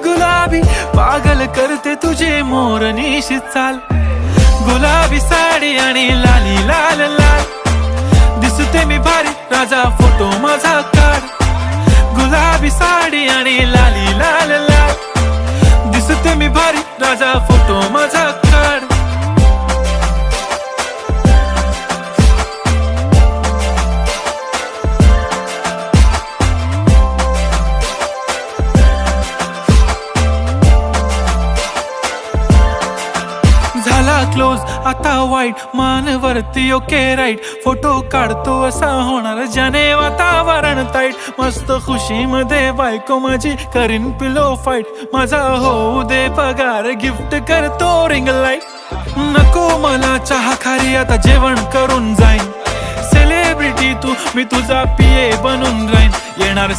गुलाबी पागल करते तुझे मोरनीशी चाल. गुलाबी साडी आणि लाली लाल लाल दिसते मी भारी राजा फोटो माझा काढ. गुलाबी साडी आणि लाली लाल लाल दिसते मी भारी राजा फोटो माझा काढ. झाला क्लोज आता वाईट मानवरती ओके राईट. फोटो काढतो असा होणार ज्याने वातावरण ताईट. मस्त खुशी मध्ये बायको माझी करीन पिलो फाईट. माझा होऊ दे पगार गिफ्ट करतो रिंग लाईट. नको मला चहा खारी आता जेवण करून जाईन. सेलिब्रिटी तू मी तुझा पिये बनून राहीन. येणार